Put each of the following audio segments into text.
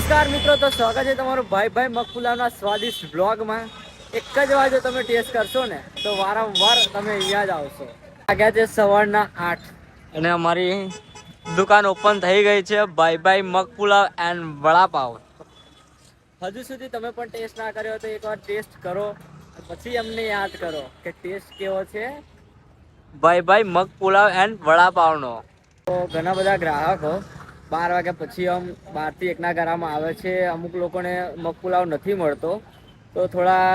નમસ્કાર મિત્રો, તો સ્વાગત છે તમારું ભાઈ મગપુલાવના સ્વાદિષ્ટ બ્લોગમાં. એક જ વાર જો તમે ટેસ્ટ કરશો ને તો વારંવાર તમે અહીંયા જ આવશો. વાગ્યા છે સવારના 8 અને અમારી દુકાન ઓપન થઈ ગઈ છે. ભાઈ મગપુલાવ એન્ડ વડાપાવ. હજુ સુધી તમે પણ ટેસ્ટ ના કર્યો તો એકવાર ટેસ્ટ કરો, પછી અમને યાદ કરો કે ટેસ્ટ કેવો છે ભાઈ મગપુલાવ એન્ડ વડાપાવનો. તો ઘણા બધા ગ્રાહકો 12 વાગ્યા પછી બહારથી એકના ઘરમાં આવે છે. અમુક લોકોને મગપુલાવ નથી મળતો, તો થોડા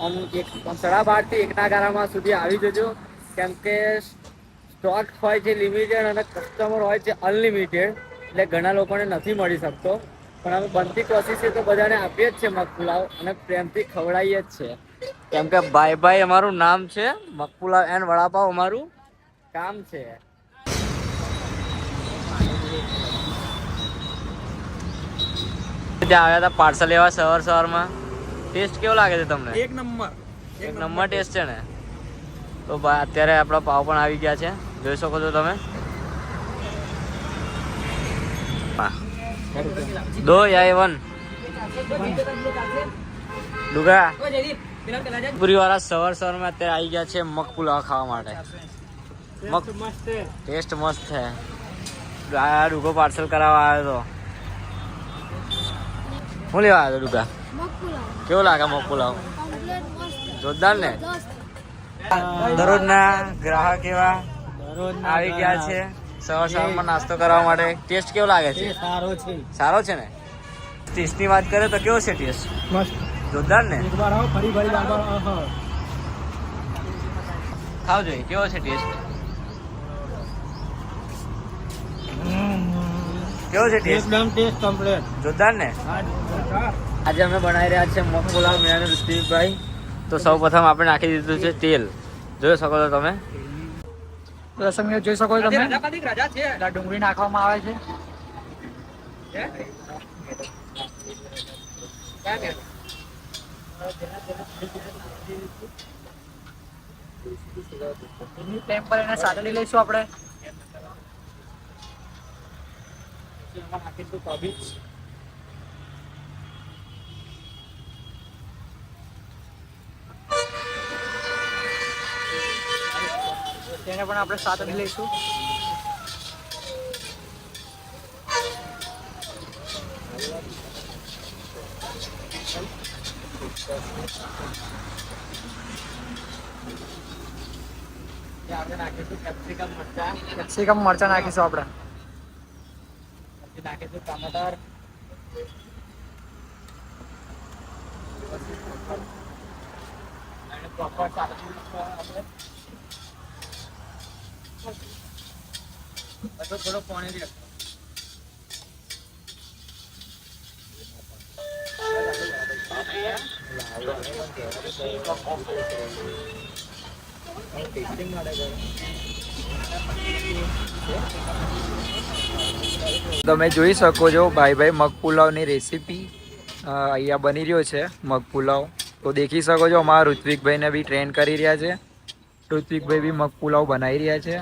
12:30 થી એકના ઘરમાં સુધી આવી જજો, કેમ કે સ્ટોક હોય છે લિમિટેડ અને કસ્ટમર હોય છે અનલિમિટેડ, એટલે ઘણા લોકોને નથી મળી શકતો. પણ અમે બનતી કોશિશ છે તો બધાને આપીએ જ છે મગપુલાવ, અને પ્રેમથી ખવડાવીએ જ છે, કેમ કે ભાઈ અમારું નામ છે, મગપુલાવ એન્ડ વડાપાવ અમારું કામ છે. ત્યાં આવ્યા હતા પાર્સલ લેવા સવારમાં. ટેસ્ટ કેવો લાગે છે તમને? એક નંબર ટેસ્ટ છે ને. તો ભાઈ અત્યારે આપણા પાવ પણ આવી ગયા છે, જોઈ શકો છો તમે. 2 या 1 ડુગા પૂરી વાળા સવારમાં અત્યારે આવી ગયા છે મગપુલાવ ખાવા માટે. ટેસ્ટ મસ્ત છે. ડુગો પાર્સલ કરાવવા આવ્યો હતો. શું લેવા આવ્યો ડુગા? કેવો લાગે મગપુલાવ? જોરદાર ને. દરરોજના ગ્રાહક એવા આવી ગયા છે સવારમાં નાસ્તો કરવા માટે. ટેસ્ટ કેવો લાગે છે? સારો છે ને. ટેસ્ટની વાત કરે તો કેવો છે ટેસ્ટ? જોરદાર ને. ખાવ જોઈએ, કેવો છે ટેસ્ટ? કેવો છે ટેસ્ટ? એકદમ ટેસ્ટ કમ્પ્લીટ. જોરદાર ને. આજે અમે બનાવી રહ્યા છે મગપુલાવ મેં અને ઋત્વિકભાઈ. તો સૌ પ્રથમ આપણે નાખી દીધું છે તેલ, જોઈ શકો છો તમે. પ્રસંગ જોઈ શકો છો તમે. ડુંગળી નાખવામાં આવે છે. ફ્લેમ પર એને સાતળી લઈશું આપણે. તેને પણ આપણે સાતળી લઈશું. કેપ્સિકમ મરચા નાખીશું આપણે. નાખીશું ટમાટર, અને પ્રોપર થોડો પાણી દે. તમે જોઈ શકો છો ભાઈ મગપુલાવની રેસીપી અહીંયા બની રહ્યો છે મગપુલાવ. તો દેખી શકો છો અમારા ઋત્વિકભાઈને બી ટ્રેન કરી રહ્યા છે. ઋત્વિકભાઈ બી મગપુલાવ બનાવી રહ્યા છે.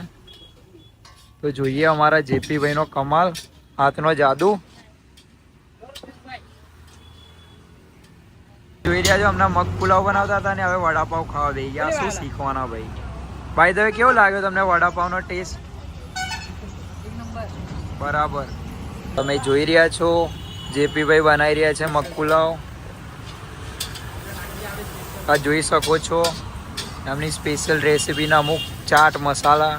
તો જોઈએ અમારા જેપીભાઈનો કમાલ, હાથનો જાદુ. જોઈ રહ્યા છો હમણાં મગપુલાવ બનાવતા હતા ને હવે વડાપાવ ખાવા દઈ ગયા. શું શીખવાના ભાઈ? ભાઈ તમે કેવો લાગ્યો તમને વડાપાવનો ટેસ્ટ? બરાબર. તમે જોઈ રહ્યા છો જેપીભાઈ બનાવી રહ્યા છે મગપુલાવ. આ જોઈ શકો છો એમની સ્પેશિયલ રેસીપીના અમુક ચાટ મસાલા.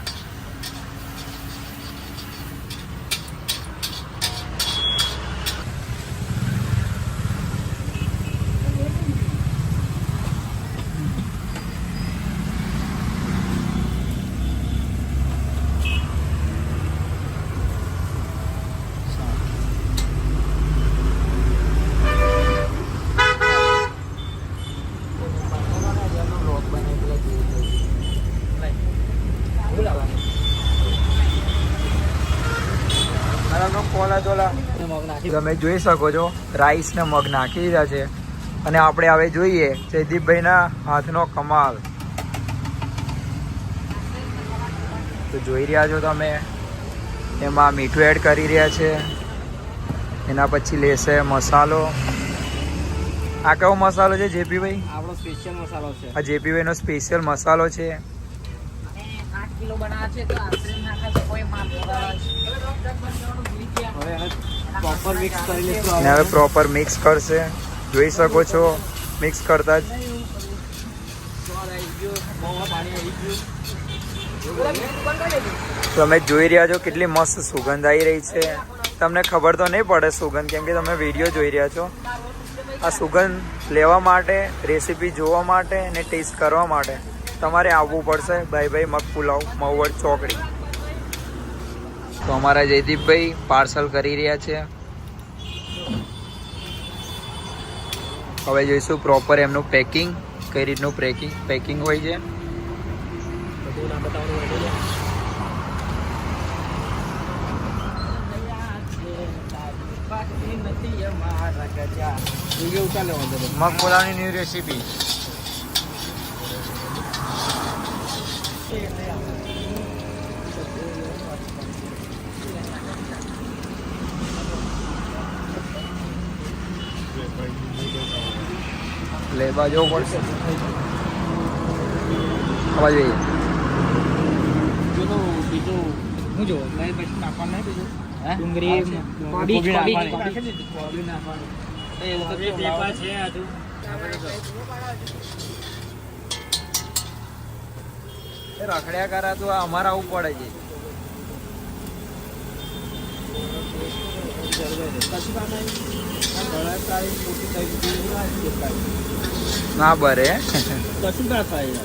તમે જોઈ શકો છો રાઈસ ને મગ નાખી દીધા છે, અને આપણે હવે જોઈએ જયદીપભાઈના હાથનો કમાલ. તો જોઈ રહ્યા છો તમે, એમાં મીઠું એડ કરી રહ્યા છે, એના પછી લેશે મસાલો. આ કયો મસાલો છે જેપીભાઈ? આપણો સ્પેશિયલ મસાલો છે. આ જેપીભાઈનો સ્પેશિયલ મસાલો છે. 8 કિલો બનાવે છે તો આશરે નાખે તો કોઈ માલ હવે પ્રોપર મિક્સ કરી લઈશું. અને હવે પ્રોપર મિક્સ કરશે. જોઈ શકો છો મિક્સ કરતા જ તમે જોઈ રહ્યા છો કેટલી મસ્ત સુગંધ આવી રહી છે. તમને ખબર તો નહીં પડે સુગંધ, કેમ કે તમે વિડીયો જોઈ રહ્યા છો. આ સુગંધ લેવા માટે, રેસીપી જોવા માટે અને ટેસ્ટ કરવા માટે તમારે આવવું પડશે ભાઈ ભાઈ મગ પુલાવ મહુવડ ચોકડી. તો અમારા જયદીપભાઈ પાર્સલ કરી રહ્યા છે. હવે જોઈશું પ્રોપર એમનું પેકિંગ, કઈ રીતનું પેકિંગ હોય છે. મગ પુલાવની ન્યૂ રેસીપી. લેવા જવું પડશે. આવા જોઈએ. હું જો પછી નાખવાનું નહીં બીજું ડુંગળી રખડ્યા કરા તો અમારે આવવું પડે છે. ના બરે કશું ના થાય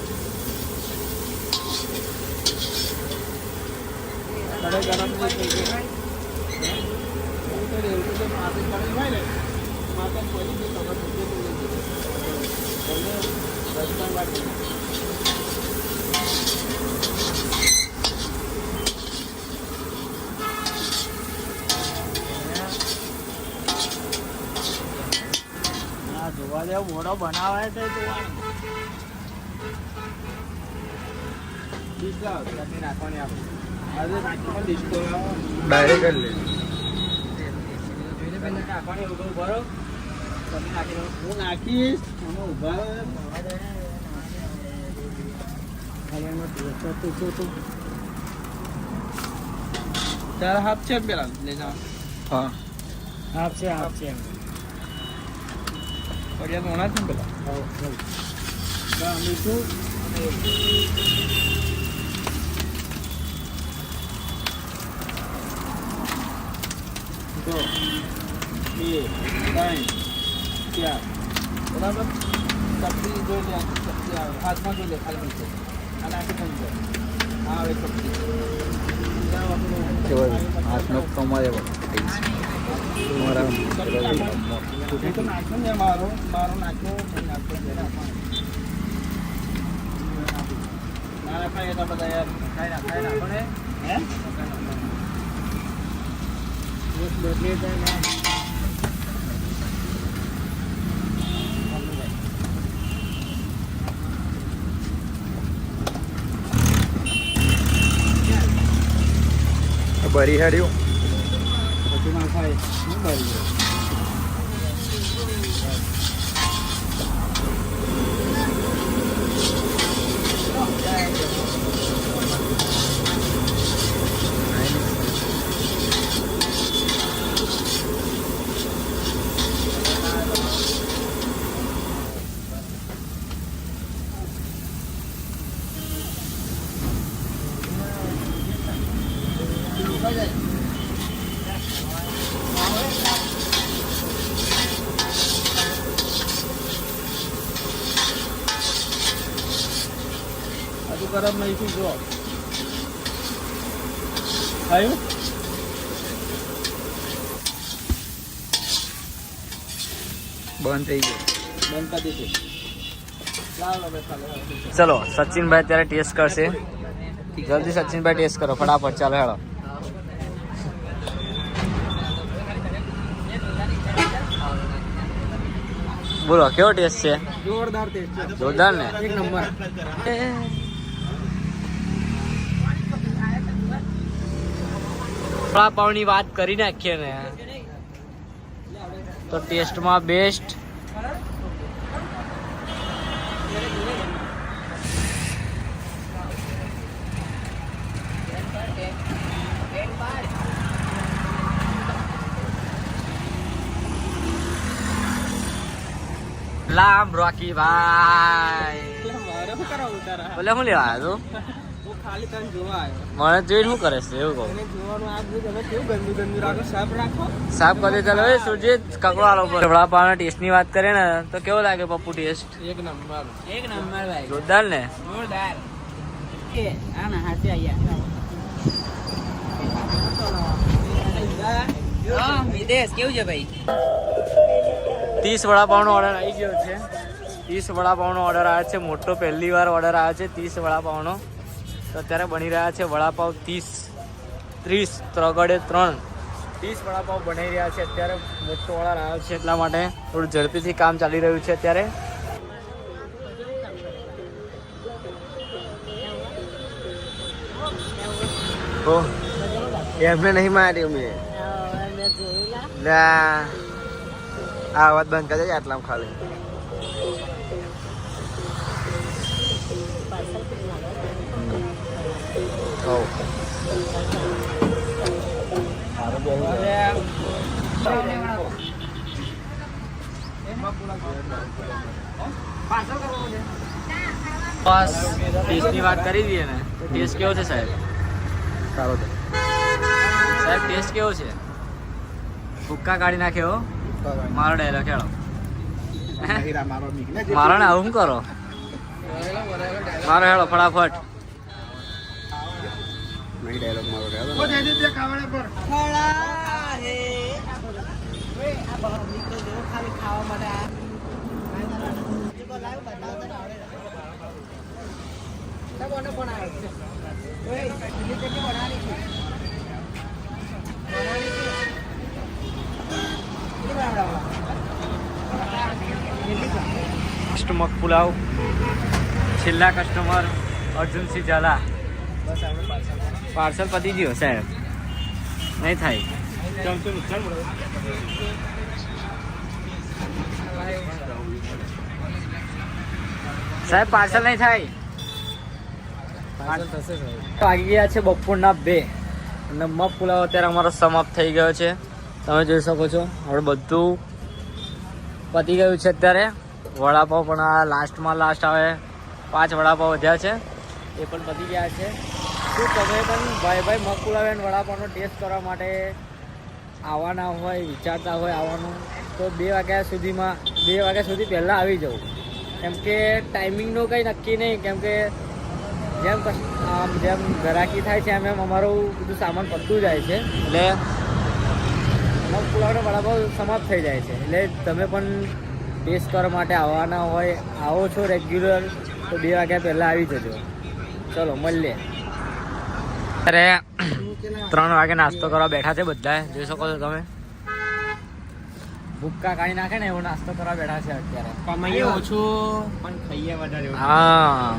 જોવા જેવો મોડો બનાવાય તો નાખવાની આપણે ડાયરેક્ટ લે. નાખવાની ઉભરો હું નાખીશ ઉભા ચાર હાફ છે પેલા લે જાઓ. હા હાફ છે પડ્યા મોણા છે પેલા. મીઠું દો 2 3 4 બરાબર. સબ્જી જોઈ લે, સબ્જી આવે હાથમાં જોઈ લે ખાલી મીઠું અને આખી થઈ જાય. આવે સબ્જી હાથનો કમાય તો નાખો ને મારો નાખો નાખો ના ખાય તો બધા યાર ખાઈ ના પડે હે બદલે જાય બરી હાર્યું. પછી ના ખાય શું બરી ગરમ નહીં થી જો ખાયું બંધ થઈ ગયું. બંધ કરી દીધું. ચલો સચિનભાઈ અત્યારે ટેસ્ટ કરશે. જલ્દી સચિનભાઈ ટેસ્ટ કરો ફટાફટ. ચાલો હેડો. બોલો કેવો ટેસ્ટ છે? જોરદાર ટેસ્ટ છે. જોરદાર ને? એક નંબર. વડાપાવની વાત કરી નાખીએ ને. તો ટેસ્ટમાં બેસ્ટ. લામ રોકી ભાઈ બોલે હું લેવા આવ્યો તું? મને જોઈને શું કરે છે એવું કહું. સાફ કરી ચાલો એ સુરજીત કકડો આલો પર વડાપાવના ટેસ્ટ ની વાત કરીએ ને તો કેવો લાગે પપ્પુ ટેસ્ટ? એક નંબર ભાઈ, જોરદાર ને. જોરદાર. એ આ ના હાથે આયા. હા વિદેશ કેવું છે ભાઈ? 30 વડાપાવનો ઓર્ડર આવી ગયો છે. 30 વડાપાવનો ઓર્ડર આવ્યો છે. મોટો પહેલી વાર ઓર્ડર આવ્યો છે 30 વડાપાવનો. તો અત્યારે બની રહ્યા છે વડાપાવ 30 ત્રગડે 3 30 વડાપાવ બની રહ્યા છે અત્યારે. મોટો ઓર્ડર આવ્યો છે એટલા માટે થોડું ઝડપીથી કામ ચાલી રહ્યું છે અત્યારે. એમને નહીં માર્યું મેં. આ વાત બંધ કરી દે આટલામાં ખાલી. બસ ટેસ્ટની વાત કરી દઈએ ને તો ટેસ્ટ કેવો છે સાહેબ? સારો છે સાહેબ ટેસ્ટ કેવો છે? ભૂક્કા કાઢી નાખ્યો. મારો ડાયલોગ ખેડો. મારો ને આવું કરો. મારો હેડો ફટાફટ. મગ પુલાવ છેલ્લા કસ્ટમર અર્જુનસિંહ ઝાલા. પાર્સલ પતી ગયો સાહેબ, નહીં થાય. સાહેબ પાર્સલ નહીં થાય. વાગી ગયા છે બપોરના 2 અને મગ પુલાવ અત્યારે અમારો સમાપ્ત થઈ ગયો છે. તમે જોઈ શકો છો હવે બધું પતી ગયું છે અત્યારે. વડાપાવ પણ આ લાસ્ટમાં લાસ્ટ આવે 5 વડાપાવ વધ્યા છે એ પણ પતી ગયા છે. શું તમે પણ ભાઈ મગ પુલાવ અને વડાપાવનો ટેસ્ટ કરવા માટે આવવાના હોય, વિચારતા હોય આવવાનું, તો 2 વાગ્યા સુધીમાં 2 વાગ્યા સુધી પહેલાં આવી જવું. કેમ કે ટાઈમિંગનું કંઈ નક્કી નહીં. કેમ કે જેમ ઘરાકી થાય છે એમ અમારું બધું સામાન પતતું જાય છે એટલે મગ પુલાવનો વડાપાવ સમાપ્ત થઈ જાય છે. એટલે તમે પણ ટેસ્ટ કરવા માટે આવવાના હોય, આવો છો રેગ્યુલર, તો 2 વાગ્યા પહેલાં આવી જજો. ચલો મળીએ. અત્યારે 3 વાગે નાસ્તો કરવા બેઠા છે બધા. જોઈ શકો છો તમે. ભૂક્કા કાઢી નાખે ને એવો નાસ્તો કરવા બેઠા છે અત્યારે. કમાઈએ ઓછું પણ ખાઈએ વધારે. હા.